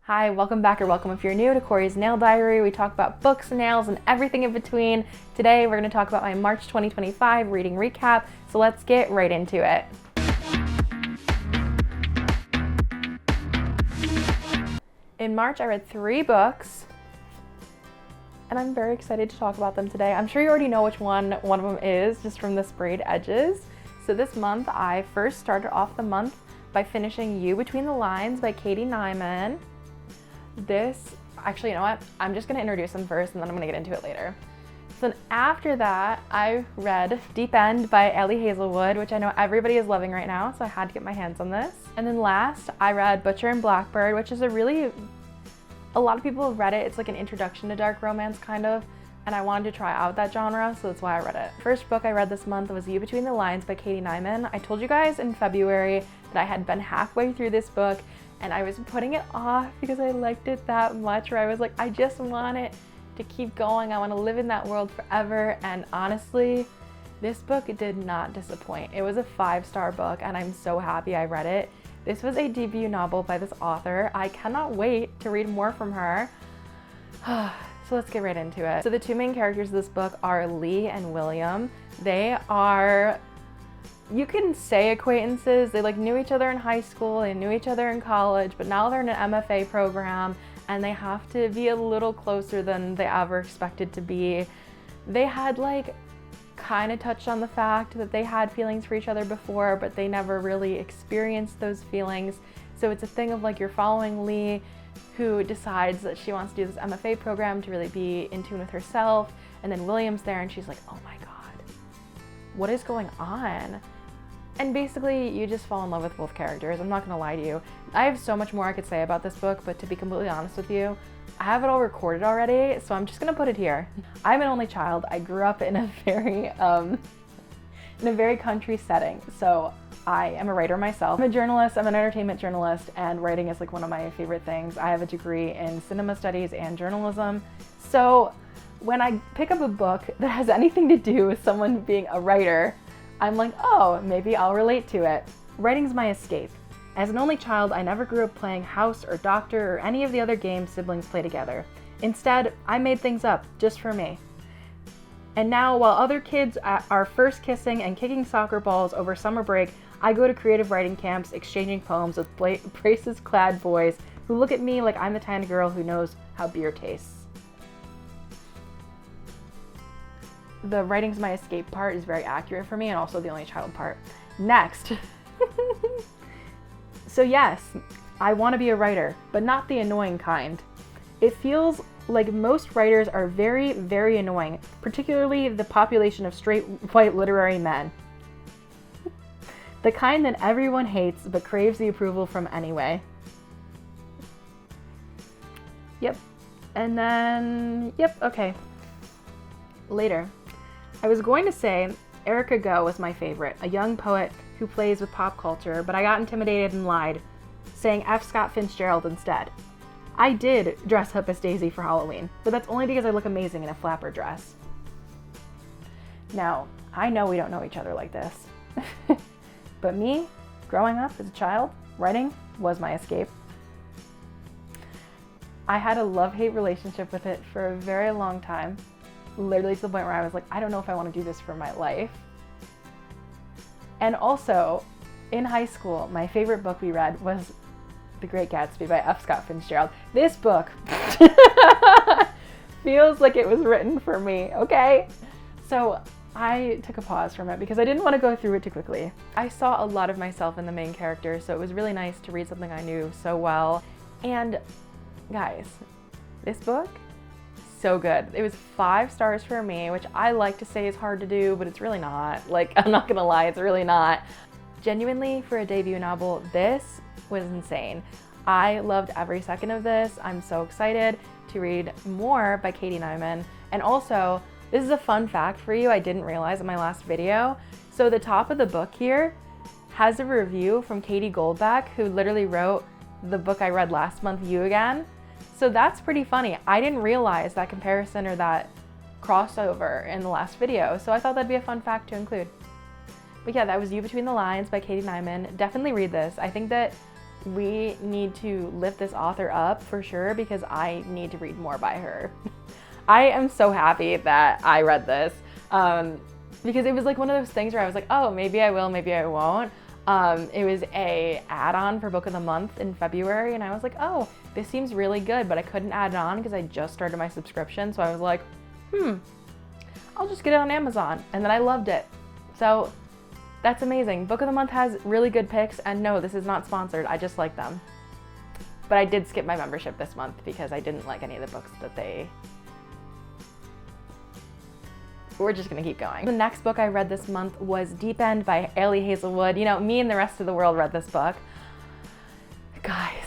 Hi, welcome back or welcome if you're new to Corey's Nail Diary. We talk about books, nails, and everything in between. Today we're going to talk about my March 2025 reading recap, so let's get right into it. In March I read 3 books, and I'm very excited to talk about them today. I'm sure you already know which one of them is, just from the sprayed edges. So this month I first started off the month by finishing You Between the Lines by Naymon. Actually, you know what? I'm just gonna introduce them first and then I'm gonna get into it later. So then after that, I read Deep End by Hazelwood, which I know everybody is loving right now, so I had to get my hands on this. And then last, I read Butcher and Blackbird, which is a lot of people have read it. It's like an introduction to dark romance, kind of, and I wanted to try out that genre, so that's why I read it. First book I read this month was You Between the Lines by Naymon. I told you guys in February that I had been halfway through this book, and I was putting it off because I liked it that much, where I was like, I just want it to keep going. I want to live in that world forever. And honestly, this book did not disappoint. It was a 5-star book and I'm so happy I read it. This was a debut novel by this author. I cannot wait to read more from her. So let's get right into it. So the 2 main characters of this book are Lee and William. They are, you can say, acquaintances. They knew each other in high school, they knew each other in college, but now they're in an MFA program and they have to be a little closer than they ever expected to be. They had kind of touched on the fact that they had feelings for each other before, but they never really experienced those feelings. So it's a thing of you're following Lee, who decides that she wants to do this MFA program to really be in tune with herself, and then William's there and she's like, oh my god, what is going on? And basically you just fall in love with both characters. I'm not gonna lie to you. I have so much more I could say about this book, but to be completely honest with you, I have it all recorded already, so I'm just gonna put it here. I'm an only child. I grew up in a very country setting, so I am a writer myself. I'm a journalist, I'm an entertainment journalist, and writing is one of my favorite things. I have a degree in cinema studies and journalism, so when I pick up a book that has anything to do with someone being a writer, I'm like, oh, maybe I'll relate to it. Writing's my escape. As an only child, I never grew up playing house or doctor or any of the other games siblings play together. Instead, I made things up just for me. And now, while other kids are first kissing and kicking soccer balls over summer break, I go to creative writing camps, exchanging poems with braces-clad boys who look at me like I'm the kind of girl who knows how beer tastes. The writing's my escape part is very accurate for me, and also the only child part. Next. So yes, I want to be a writer, but not the annoying kind. It feels like most writers are very, very annoying, particularly the population of straight white literary men. The kind that everyone hates but craves the approval from anyway. Yep. And then, okay. Later. I was going to say Erica Goh was my favorite, a young poet who plays with pop culture, but I got intimidated and lied, saying F. Scott Fitzgerald instead. I did dress up as Daisy for Halloween, but that's only because I look amazing in a flapper dress. Now, I know we don't know each other like this, but me, growing up as a child, writing was my escape. I had a love-hate relationship with it for a very long time. Literally to the point where I was like, I don't know if I want to do this for my life. And also, in high school, my favorite book we read was The Great Gatsby by F. Scott Fitzgerald. This book feels like it was written for me, okay? So I took a pause from it because I didn't want to go through it too quickly. I saw a lot of myself in the main character, so it was really nice to read something I knew so well. And guys, this book, so good. It was 5 stars for me, which I like to say is hard to do, but it's really not. I'm not gonna lie, it's really not. Genuinely, for a debut novel, this was insane. I loved every second of this. I'm so excited to read more by Naymon. And also, this is a fun fact for you I didn't realize in my last video. So the top of the book here has a review from Katie Goldbach, who literally wrote the book I read last month, You Again. So that's pretty funny. I didn't realize that comparison or that crossover in the last video, so I thought that'd be a fun fact to include. But yeah, that was You Between the Lines by Naymon. Definitely read this. I think that we need to lift this author up for sure because I need to read more by her. I am so happy that I read this because it was like one of those things where I was like, oh, maybe I will, maybe I won't. It was a add-on for Book of the Month in February, and I was like, oh, this seems really good, but I couldn't add it on because I just started my subscription. So I was like, I'll just get it on Amazon. And then I loved it. So that's amazing. Book of the Month has really good picks, and no, this is not sponsored. I just like them. But I did skip my membership this month because I didn't like any of the books that they... We're just gonna keep going. The next book I read this month was Deep End by Hazelwood. You know, me and the rest of the world read this book. Guys.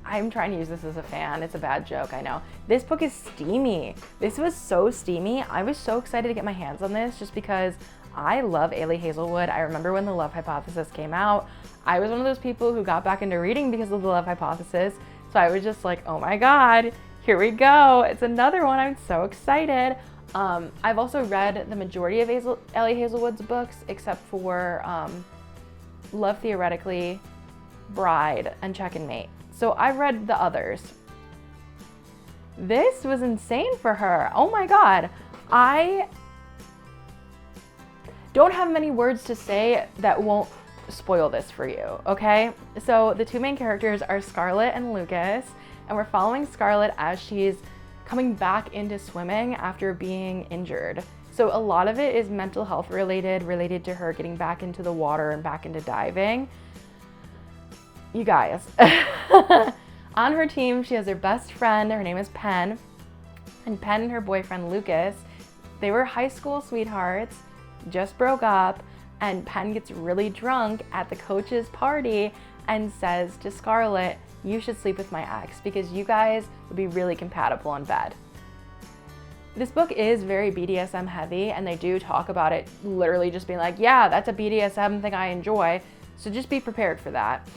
I'm trying to use this as a fan. It's a bad joke, I know. This book is steamy. This was so steamy. I was so excited to get my hands on this just because I love Hazelwood. I remember when The Love Hypothesis came out. I was one of those people who got back into reading because of The Love Hypothesis. So I was just like, oh my God, here we go. It's another one. I'm so excited. I've also read the majority of Hazelwood's books except for Love Theoretically, Bride, and Check and Mate. So I read the others. This was insane for her. Oh my God. I don't have many words to say that won't spoil this for you, okay? So the two main characters are Scarlett and Lucas, and we're following Scarlett as she's coming back into swimming after being injured. So a lot of it is mental health related to her getting back into the water and back into diving. You guys, on her team, she has her best friend. Her name is Pen, and Pen and her boyfriend Lucas, they were high school sweethearts, just broke up, and Pen gets really drunk at the coach's party and says to Scarlett, you should sleep with my ex because you guys would be really compatible in bed. This book is very BDSM heavy, and they do talk about it literally just being like, yeah, that's a BDSM thing I enjoy, so just be prepared for that.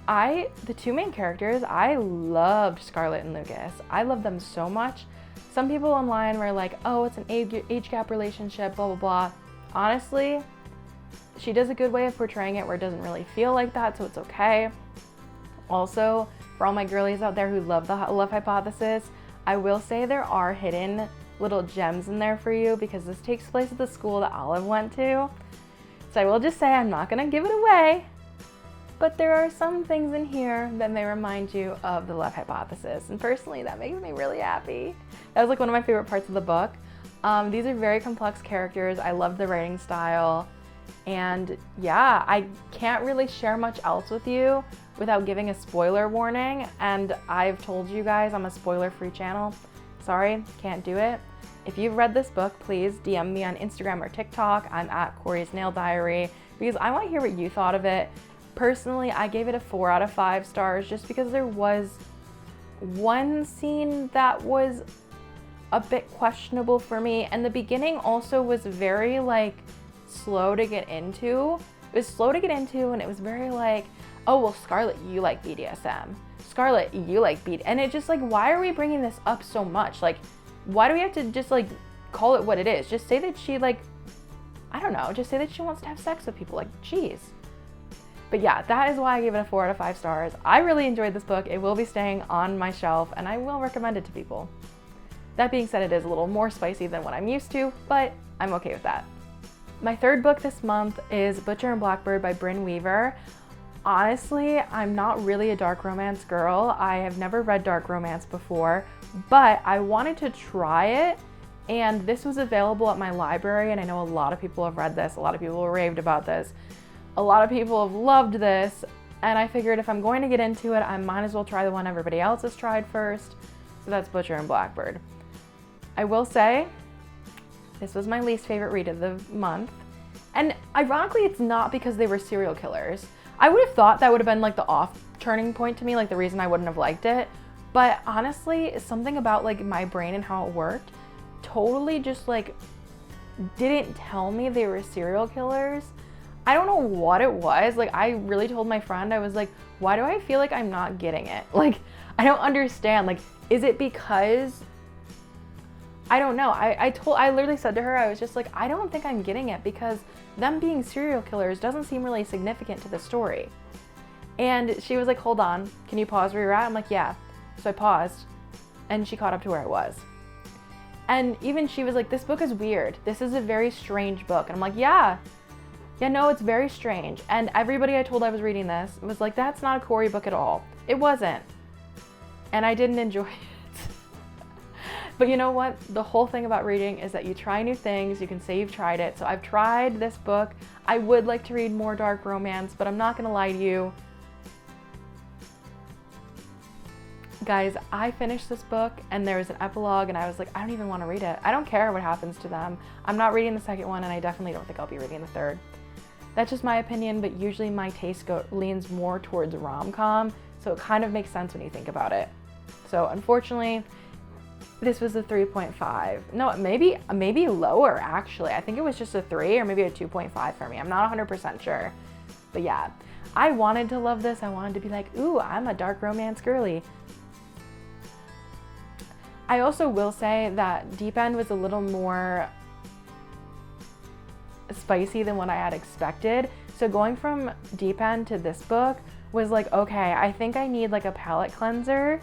The two main characters, I loved Scarlett and Lucas. I love them so much. Some people online were like, oh, it's an age gap relationship, blah, blah, blah. Honestly, she does a good way of portraying it where it doesn't really feel like that, so it's okay. Also, for all my girlies out there who love the Love Hypothesis, I will say there are hidden little gems in there for you because this takes place at the school that Olive went to. So I will just say I'm not gonna give it away, but there are some things in here that may remind you of the Love Hypothesis. And personally, that makes me really happy. That was like one of my favorite parts of the book. These are very complex characters. I love the writing style. And yeah, I can't really share much else with you without giving a spoiler warning. And I've told you guys I'm a spoiler-free channel. Sorry, can't do it. If you've read this book, please DM me on Instagram or TikTok. I'm at Corey's Nail Diary because I want to hear what you thought of it. Personally, I gave it a 4 out of 5 stars just because there was one scene that was a bit questionable for me, and the beginning also was very like slow to get into. It was slow to get into, and it was very like, oh well, Scarlett, you like BDSM. Scarlett, you like BD, and it just like, why are we bringing this up so much? Like, why do we have to just like call it what it is? Just say that she like, I don't know, just say that she wants to have sex with people. Like, geez. But yeah, that is why I gave it a 4 out of 5 stars. I really enjoyed this book. It will be staying on my shelf, and I will recommend it to people. That being said, it is a little more spicy than what I'm used to, but I'm okay with that. My third book this month is Butcher and Blackbird by Brynne Weaver. Honestly, I'm not really a dark romance girl. I have never read dark romance before, but I wanted to try it, and this was available at my library, and I know a lot of people have read this. A lot of people raved about this. A lot of people have loved this, and I figured if I'm going to get into it, I might as well try the one everybody else has tried first. So that's Butcher and Blackbird. I will say, this was my least favorite read of the month. And ironically, it's not because they were serial killers. I would have thought that would have been like the off-turning point to me, like the reason I wouldn't have liked it. But honestly, something about like my brain and how it worked totally just like didn't tell me they were serial killers. I don't know what it was. Like, I really told my friend, I was like, why do I feel like I'm not getting it? Like, I don't understand. Like, is it because I don't know. I literally said to her, I was just like, I don't think I'm getting it because them being serial killers doesn't seem really significant to the story. And she was like, hold on, can you pause where you're at? I'm like, yeah. So I paused and she caught up to where I was. And even she was like, this book is weird. This is a very strange book. And I'm like, yeah, no, it's very strange. And everybody I told I was reading this was like, that's not a Corey book at all. It wasn't. And I didn't enjoy it. But you know what? The whole thing about reading is that you try new things. You can say you've tried it. So I've tried this book. I would like to read more dark romance, but I'm not gonna lie to you. Guys, I finished this book and there was an epilogue and I was like, I don't even want to read it. I don't care what happens to them. I'm not reading the second one and I definitely don't think I'll be reading the third. That's just my opinion, but usually my taste leans more towards rom-com, so it kind of makes sense when you think about it. So unfortunately, this was a 3.5. No, maybe lower actually. I think it was just a 3 or maybe a 2.5 for me. I'm not 100% sure. But yeah, I wanted to love this. I wanted to be like, ooh, I'm a dark romance girly. I also will say that Deep End was a little more spicy than what I had expected. So going from Deep End to this book was like, okay, I think I need like a palate cleanser.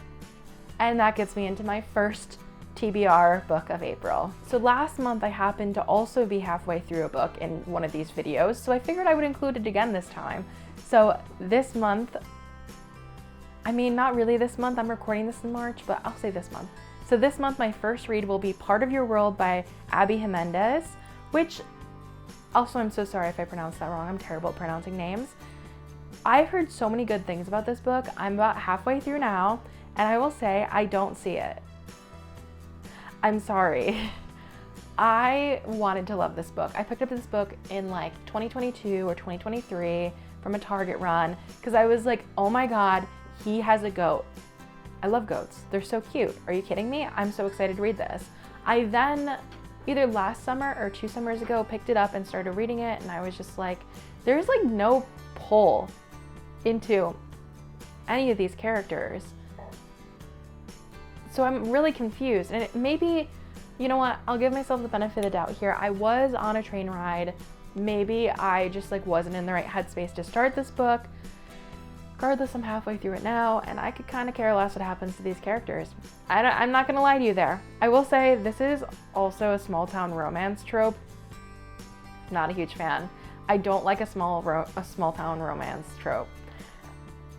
And that gets me into my first TBR book of April. So last month I happened to also be halfway through a book in one of these videos, so I figured I would include it again this time. So this month, I mean, not really this month, I'm recording this in March, but I'll say this month. So this month, my first read will be Part of Your World by Abby Jimenez, which, also I'm so sorry if I pronounced that wrong, I'm terrible at pronouncing names. I've heard so many good things about this book. I'm about halfway through now, and I will say I don't see it. I'm sorry. I wanted to love this book. I picked up this book in like 2022 or 2023 from a Target run, because I was like, oh my God, he has a goat. I love goats. They're so cute. Are you kidding me? I'm so excited to read this. I then, either last summer or 2 summers ago, picked it up and started reading it, and I was just like, there's like no pull into any of these characters. So I'm really confused. And maybe, you know what, I'll give myself the benefit of the doubt here. I was on a train ride. Maybe I just like wasn't in the right headspace to start this book. Regardless, I'm halfway through it now, and I could kind of care less what happens to these characters. I'm not gonna lie to you there. I will say this is also a small town romance trope. Not a huge fan. I don't like a small town romance trope.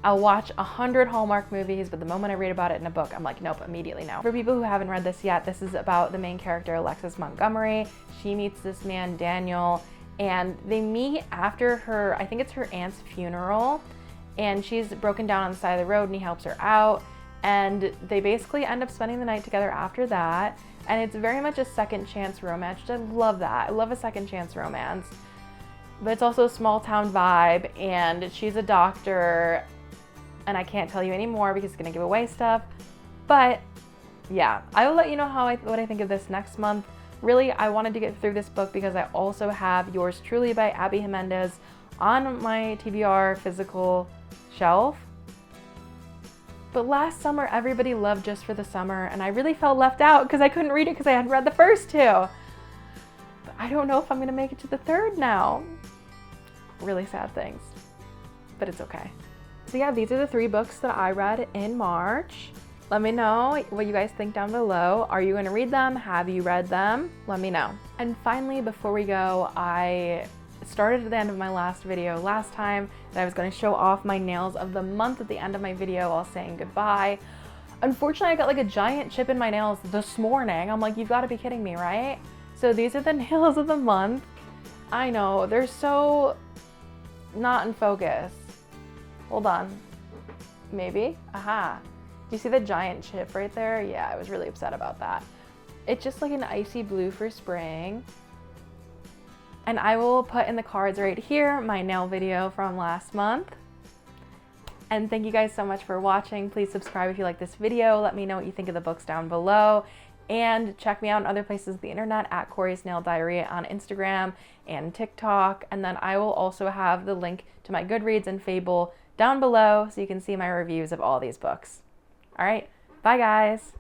I'll watch 100 Hallmark movies, but the moment I read about it in a book, I'm like, nope, immediately no. For people who haven't read this yet, this is about the main character, Alexis Montgomery. She meets this man, Daniel, and they meet after her, I think it's her aunt's funeral, and she's broken down on the side of the road and he helps her out, and they basically end up spending the night together after that, and it's very much a second chance romance. I love that. I love a second chance romance. But it's also a small town vibe, and she's a doctor, and I can't tell you anymore because it's gonna give away stuff. But yeah, I will let you know what I think of this next month. Really, I wanted to get through this book because I also have Yours Truly by Abby Jimenez on my TBR physical shelf. But last summer, everybody loved Just for the Summer, and I really felt left out because I couldn't read it because I hadn't read the first 2. But I don't know if I'm gonna make it to the 3rd now. Really sad things, but it's okay. So yeah, these are the 3 books that I read in March. Let me know what you guys think down below. Are you gonna read them? Have you read them? Let me know. And finally, before we go, I started at the end of my last video last time that I was going to show off my nails of the month at the end of my video while saying goodbye. Unfortunately, I got like a giant chip in my nails this morning. I'm like, you've got to be kidding me, right? So these are the nails of the month. I know, they're so not in focus. Hold on. Maybe? Aha. Do you see the giant chip right there? Yeah, I was really upset about that. It's just like an icy blue for spring. And I will put in the cards right here my nail video from last month. And thank you guys so much for watching. Please subscribe if you like this video. Let me know what you think of the books down below. And check me out in other places of the internet at Corey's Nail Diary on Instagram and TikTok. And then I will also have the link to my Goodreads and Fable down below so you can see my reviews of all these books. All right, bye guys.